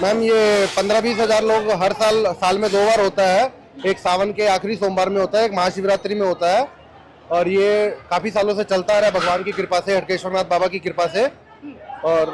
Ma'am ये 15-20 हजार लोग हर साल में 2 बार होता है। एक सावन के आखिरी सोमवार में होता है, एक महाशिवरात्रि में होता है। और ये काफी सालों से चलता आ रहा है भगवान की कृपा से, हटकेश्वरनाथ बाबा की कृपा से। और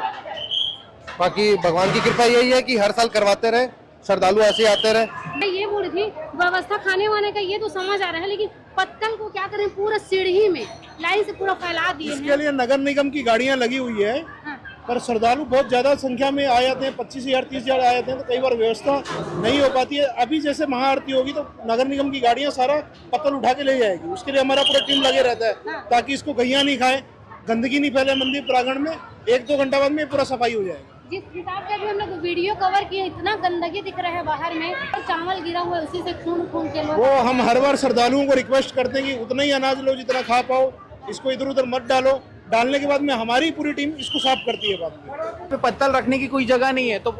बाकी भगवान की कृपा यही है कि हर साल करवाते रहे, श्रद्धालु ऐसे आते रहे। मैं ये बोल रही थी, व्यवस्था खाने वाने का ये तो समझ आ रहा है, लेकिन पत्तल को क्या करें, पूरा सीढ़ी में लाइन से पूरा फैला दिए हैं। इसके लिए नगर निगम की गाड़ियां लगी हुई है। हाँ। पर श्रद्धालु बहुत ज्यादा संख्या में आ जाते हैं, 25,000 30,000 आ जाते हैं, तो कई बार व्यवस्था नहीं हो पाती है। अभी जैसे महाआरती होगी तो नगर निगम की गाड़ियां सारा पत्तल उठा के ले जाएगी। उसके लिए हमारा पूरा टीम लगे रहता है ताकि इसको गैया नहीं खाए, गंदगी नहीं फैले मंदिर प्रांगण में। 1-2 घंटा बाद में पूरा सफाई हो जाएगी। जिस हिसाब से भी हम लोग वीडियो कवर किए, इतना गंदगी दिख रहा है बाहर में, और चावल गिरा हुआ है, उसी से खून के लोग। वो हम हर बार श्रद्धालुओं को रिक्वेस्ट करते हैं कि उतना ही अनाज लो जितना खा पाओ, इसको इधर उधर मत डालो। डालने के बाद में हमारी पूरी टीम इसको साफ करती है। बाद में पत्तल रखने की कोई जगह नहीं है तो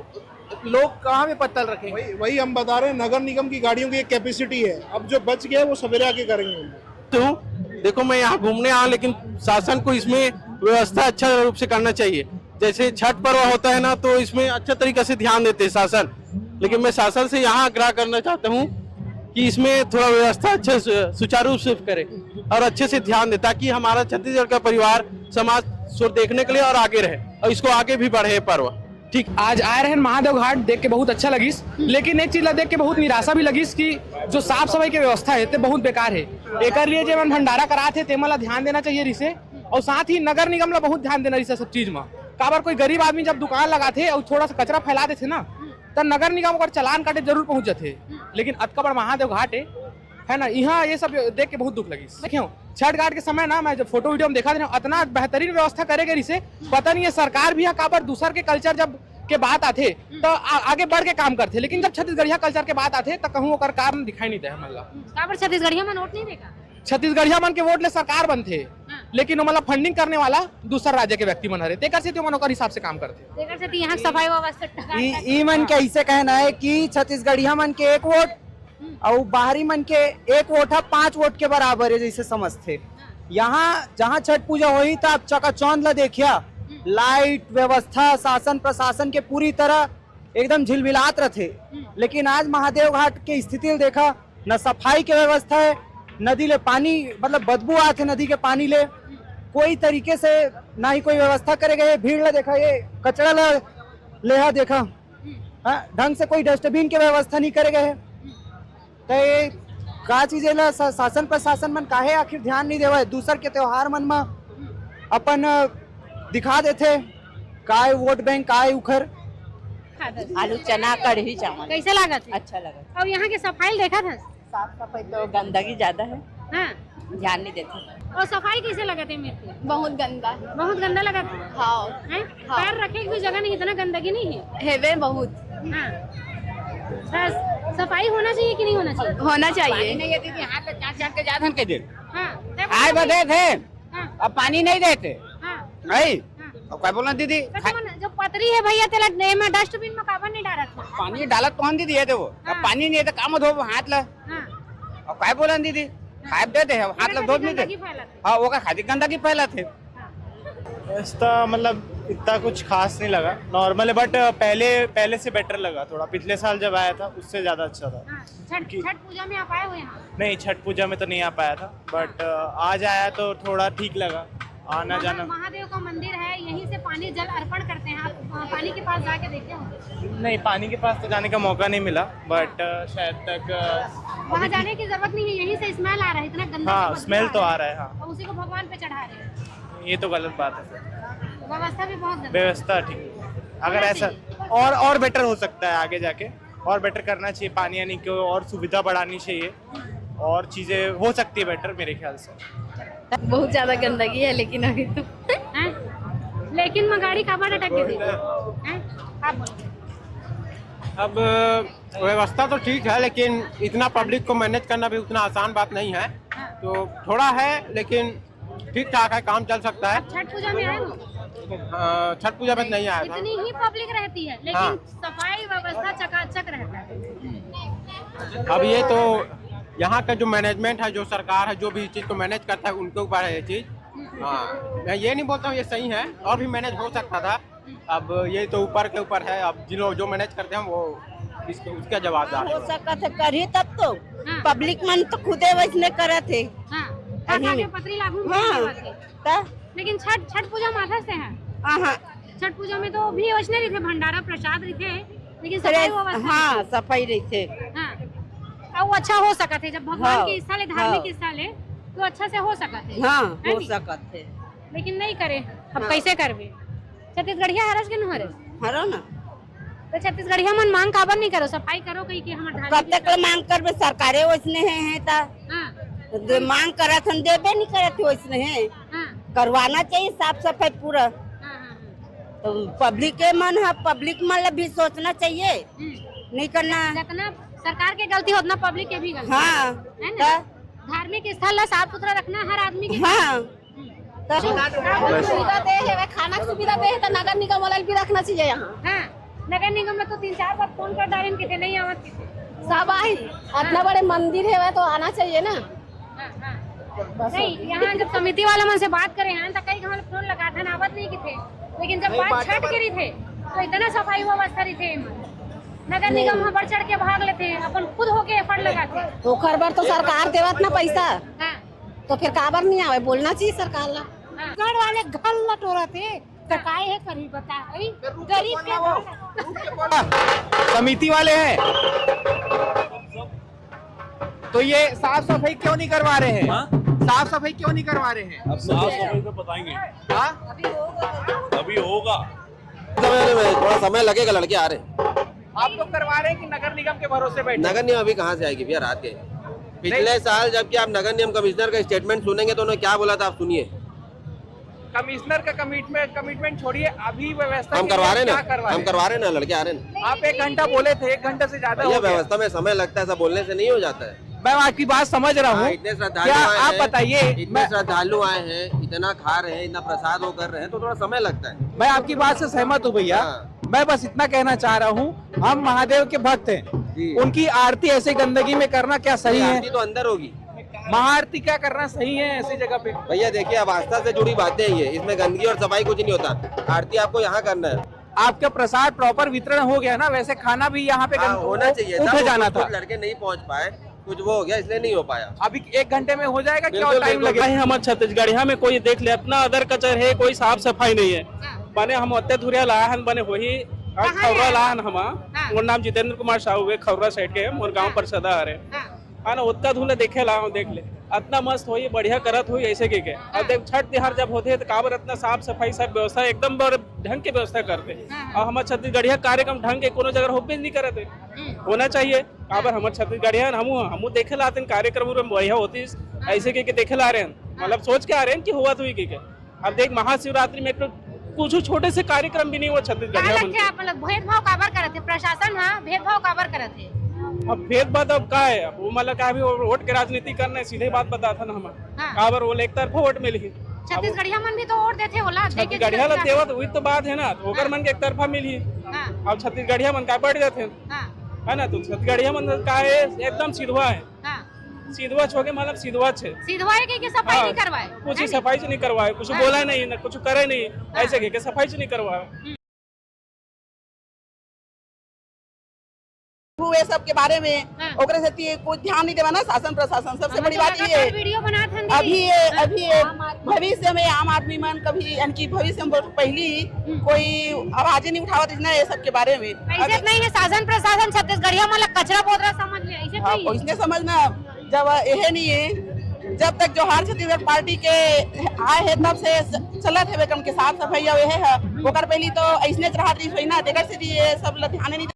लोग कहाँ पे पत्तल रखेंगे? वही हम बता रहे हैं, नगर निगम की गाड़ियों की एक कैपेसिटी है। अब जो बच गया वो सवेरे आके करेंगे। तो देखो मैं यहाँ घूमने आया, लेकिन शासन को इसमें व्यवस्था अच्छा रूप से करना चाहिए। जैसे छठ पर्व होता है ना, तो इसमें अच्छा तरीके से ध्यान देते हैं शासन। लेकिन मैं शासन से यहाँ आग्रह करना चाहता हूँ कि इसमें थोड़ा व्यवस्था अच्छे सुचारू रूप से करे और अच्छे से ध्यान दे, ताकि हमारा छत्तीसगढ़ का परिवार समाज सो देखने के लिए और आगे रहे और इसको आगे भी बढ़े पर्व। ठीक, आज आए रहे महादेव घाट, देख के बहुत अच्छा लगी। लेकिन एक चीज देख के बहुत निराशा भी लगी कि जो साफ सफाई की व्यवस्था है ते बहुत बेकार है। एक लिए जो भंडारा कराते ते मला ध्यान देना चाहिए रिसे, और साथ ही नगर निगम ला बहुत ध्यान देना रिसे सब चीज में। काबर कोई गरीब आदमी जब दुकान लगाते और थोड़ा सा कचरा फैला देते ना, तो नगर निगम अगर चालान काटे जरूर पहुंच जाते। लेकिन अतका बड़ा महादेव घाट है ना, यहाँ ये सब देख के बहुत दुख लगी। देखियो छठ घाट के समय ना, मैं जब फोटो वीडियो में देखा था, इतना बेहतरीन व्यवस्था करेगा इसे, पता नहीं है सरकार भी है काबर दूसर के कल्चर जब के बात आते तो आगे बढ़ के काम करते। लेकिन जब छत्तीसगढ़िया कल्चर के बात आते तो कहूँ ओकर काम दिखाई नहीं दे। काबर छत्तीसगढ़िया में नोट नहीं देगा, छत्तीसगढ़िया मन के वोट ले सरकार बनते, लेकिन वो मतलब फंडिंग करने वाला दूसर राज्य के व्यक्ति मन रहे, तेकर से मन ओकर हिसाब से काम करते। तेकर से यहाँ सफाई व्यवस्था ई मन के ऐसे कहना है कि छत्तीसगढ़िया मन के 1 वोट और बाहरी मन के 1 वोट है 5 वोट के बराबर है जैसे समझते। यहाँ जहाँ छठ पूजा हुई था, आप चकाचौंध ला देखिया, लाइट व्यवस्था शासन प्रशासन के पूरी तरह एकदम झिलमिलात रहे। लेकिन आज महादेव घाट के स्थिति देखा, न सफाई के व्यवस्था है, नदी ले पानी मतलब बदबू आते नदी के पानी ले, कोई तरीके से ना ही कोई व्यवस्था करे गए। भीड़ ला देखा, ये कचरा ला लेहा देखा, ढंग से कोई डस्टबिन के व्यवस्था नहीं करे गए। तो ये का चीज ला शासन प्रशासन मन काहे आखिर ध्यान नहीं देवा? दूसर के त्योहार मन में अपन दिखा देते काय वोट बैंक काय उखर। आलू चना कढ़ी चावल कैसे लगा था? अच्छा लगा। और यहाँ के सफाई देखा था? साफ सफाई तो गंदगी ज्यादा है, हाँ, ध्यान नहीं देते। और सफाई कैसे लगा थे मेरे को? बहुत गंदा बहुत गंदा लगा था। हाँ, पैर रखे की भी जगह नहीं, इतना गंदगी नहीं है। है बहुत। हाँ, सफाई होना चाहिए कि नहीं होना चाहिए? होना चाहिए। नहीं दीदी, हाथ चाट के जाधन के दिन हाँ, आए बदे थे, हाँ, अब पानी नहीं देते। हाँ, नहीं, अब क्या बोलना दीदी, जो पतरी है भैया तेरा में डस्टबिन में काबर नहीं डाला था? पानी डालत कौन दीदी है? वो अब पानी नहीं है तो काम धो हाथ ला। हाँ, अब क्या बोला दीदी, खाए देते हैं हाथ ला धो नहीं दे। हाँ, वो का खादी गंदगी फैलाते। इसका मतलब इतना कुछ खास नहीं लगा, नॉर्मल है। बट पहले से बेटर लगा थोड़ा। पिछले साल जब आया था उससे ज्यादा अच्छा था। छठ पूजा में आप आए हो यहाँ? नहीं, छठ पूजा में तो नहीं आ पाया था, बट आज आया तो थोड़ा ठीक लगा आना जाना। महादेव का मंदिर है, यहीं से पानी जल अर्पण करते हैं। आप पानी के पास जाके देखे हो? नहीं, पानी के पास तो जाने का मौका नहीं मिला, बट शायद तक वहाँ जाने की जरूरत नहीं है, यहीं से स्मेल आ रहा है, इतना गंदा। हाँ, स्मेल तो आ रहा है। हाँ, और उसी को भगवान पे चढ़ा रहे हैं। ये तो गलत बात है। व्यवस्था भी बहुत गंदी। व्यवस्था ठीक है, अगर ऐसा और बेटर हो सकता है आगे जाके, और बेटर करना चाहिए। पानी आने की और सुविधा बढ़ानी चाहिए, और चीजें हो सकती है बेटर मेरे ख्याल से। बहुत ज्यादा गंदगी है, लेकिन अभी तो लेकिन मगाड़ी काबर अटक गई थी? आप बोलो। अब व्यवस्था तो ठीक है, लेकिन इतना पब्लिक को मैनेज करना भी उतना आसान बात नहीं है। तो थोड़ा है, लेकिन ठीक ठाक है, काम चल सकता है। छठ पूजा में आए हो? छठ पूजा में नहीं आया था। इतनी ही पब्लिक रहती है, लेकिन सफाई व्यवस्था चकाचक रहता है। अब ये तो यहाँ का जो मैनेजमेंट है, जो सरकार है, जो भी चीज को मैनेज करता है, उनके ऊपर है ये चीज। हाँ, मैं ये नहीं बोलता हूँ ये सही है, और भी मैनेज हो सकता था, अब ये तो ऊपर के ऊपर है, अब जिन लोग जो मैनेज करते हैं वो उसका जवाबदार हो है। सकत है करी तब तो हाँ। पब्लिक मन तो खुदे वैसने करे थे। हाँ आगे पत्री लागू हाँ। थे। लेकिन छठ पूजा माथा से है। हाँ छठ पूजा में तो भी योजना रही थे, भंडारा प्रसाद रही थे, लेकिन सफाई व्यवस्था हाँ सफाई रही थे। हाँ अब वो अच्छा हो सका थे जब भगवान हाँ, की इच्छा ले, धार्मिक इच्छा ले तो अच्छा से हो सका थे। हाँ है हो नी? सकत थे लेकिन नहीं करे, अब हाँ। कैसे करबे? छत्तीसगढ़िया हरस के न हरस हरो ना तो छत्तीसगढ़िया मन मांग काबर नहीं करो, सफाई करो कहीं के हमर कब धार्मिक तक मांग करबे, सरकारे वैसने है ता हाँ मांग करत हम देबे नहीं करत वैसने है। हाँ करवाना चाहिए साफ सफाई पूरा। हाँ हाँ तो पब्लिक के मन है, पब्लिक मन भी सोचना चाहिए, नहीं करना। जितना सरकार के गलती होतना पब्लिक के भी गलती हाँ है ना। धार्मिक स्थल ला साफ सुथरा रखना हर आदमी के हाँ सुविधा दे है, खाना की सुविधा दे है तो नगर निगम वाला भी रखना चाहिए यहाँ। हाँ नगर निगम में तो 3-4 बार फोन कर डालें कि नहीं आवत किसी। सब आई, इतना बड़े मंदिर है तो आना चाहिए ना। हाँ, हाँ। नहीं यहाँ जब समिति वाला मन से बात करे हैं तो कई हम फोन लगा था आवत नहीं की थे, लेकिन जब बात छठ की रही थे तो इतना सफाई व्यवस्था रही थे। नगर निगम वहाँ बढ़ चढ़ के भाग लेते हैं, अपन खुद होके एफर्ट लगाते हैं। तो खर बार तो सरकार देवत ना पैसा, हाँ, तो फिर काबर नहीं आवे, बोलना चाहिए सरकार ला। हाँ। घर वाले घर लटोरा थे तो काहे है करी बता, गरीब के समिति वाले हैं तो ये साफ सफाई क्यों नहीं करवा रहे हैं? साफ सफाई क्यों नहीं करवा रहे हैं? अब साफ सफाई तो बताएंगे, हाँ अभी होगा। थोड़ा समय लगेगा, लड़के आ रहे हैं। आप लोग करवा रहे हैं कि नगर निगम के भरोसे बैठे? नगर निगम अभी कहाँ से आएगी भैया, रात के पिछले साल जबकि आप नगर निगम कमिश्नर का स्टेटमेंट सुनेंगे तो उन्होंने क्या बोला था आप सुनिए। कमिश्नर का कमिटमेंट छोड़िए, अभी व्यवस्था हम करवा रहे क्या ना, हम करवा रहे ना, लड़के आ रहे हैं। आप 1 घंटा बोले थे, 1 घंटे से ज्यादा हो भैया गया। व्यवस्था में समय लगता है, सब बोलने से नहीं हो जाता है। मैं आपकी बात समझ रहा हूँ, इतने श्रद्धालु क्या आए आप हैं, बताइए, इतने श्रद्धालु आए हैं, इतना खा रहे हैं, इतना प्रसाद वो कर रहे हैं तो थोड़ा समय लगता है। मैं आपकी बात से सहमत हूँ भैया। हाँ। मैं बस इतना कहना चाह रहा हूँ, हम महादेव के भक्त हैं, उनकी आरती ऐसे गंदगी में करना क्या सही है? आरती तो अंदर होगी, महाआरती क्या करना सही है ऐसी जगह पे? भैया देखिए अब आस्था से जुड़ी बातें हैं ये, इसमें गंदगी और सफाई कुछ नहीं होता। आरती आपको यहाँ करना है। आपका प्रसाद प्रॉपर वितरण हो गया ना, वैसे खाना भी यहाँ पे होना चाहिए उठे जाना था। लड़के नहीं पहुँच पाए, कुछ वो हो गया इसलिए नहीं हो पाया। अभी 1 घंटे में हो जाएगा, क्या बिल्कुल, टाइम लगेगा? हमारे छत्तीसगढ़िया में कोई देख ले अपना अदर कचर है, कोई साफ सफाई नहीं है। बने हम अत्ते धुरिया लाहन बने वही खौरा लाहन हम मोर नाम जितेंद्र कुमार साहू है, खौरा साइड के मोर गाँव परिषद आ रहे है ना। उतना धुले देखे ला देख ले, इतना मस्त हो बढ़िया करत हुई ऐसे के अब देख छठ त्योहार जब होते हैं तो काबर इतना साफ सफाई सब व्यवस्था एकदम ढंग के व्यवस्था करते हैं। और हमारे छत्तीसगढ़िया कार्यक्रम ढंग के कोनो जगह होबे नहीं करते, होना चाहिए। काबर हमारे छत्तीसगढ़िया हमू देखे लाते हैं कार्यक्रम बढ़िया होती ऐसे के देखे ला रहे हैं, मतलब सोच के आ रहे हैं कि हुआ तो ही के। अब देख महाशिवरात्रि में कुछ छोटे से कार्यक्रम भी नहीं हुआ छत्तीसगढ़िया में। भेदभाव काबर करते प्रशासन, हाँ भेदभाव काबर करते? अब भेदभाव अब का है, वो मतलब का भी वोट के राजनीति करना है, सीधे बात बताता ना हम काबर वो एक तरफा वोट मिली। छत्तीसगढ़िया मन भी तो वोट देते होला, छत्तीसगढ़िया ला देवत हुई तो बात है ना, तो ओकर मन के एक तरफा मिली। अब छत्तीसगढ़िया मन का बढ़ जाते है ना, तो छत्तीसगढ़िया मन का है एकदम सीधवा है, सीधवा छोके मतलब सीधवा छे, सीधवा है कि सफाई नहीं करवाए, कुछ सफाई से नहीं करवाए, कुछ बोला नहीं ना कुछ करे नहीं, ऐसे के सफाई से नहीं करवाए। हुए सब के बारे में ओकरे से कुछ ध्यान नहीं देवा ना शासन प्रशासन। सबसे बड़ी बात ये अभी भविष्य में आम आदमी मन कभी यानी भविष्य में पहली कोई आवाज नहीं उठावत इतना ये सब के बारे में। ऐसे नहीं है शासन प्रशासन छत्तीसगढ़िया मतलब कचरा पोतरा समझ ले, ऐसे नहीं है। इसने समझना जब यह नहीं है, जब तक जोहार छत्तीसगढ़ पार्टी के आए है तब से चलत है के साफ सफाई है, ओकर पहली तो ऐसने रहा ना, देकर से ये सब ध्यान नहीं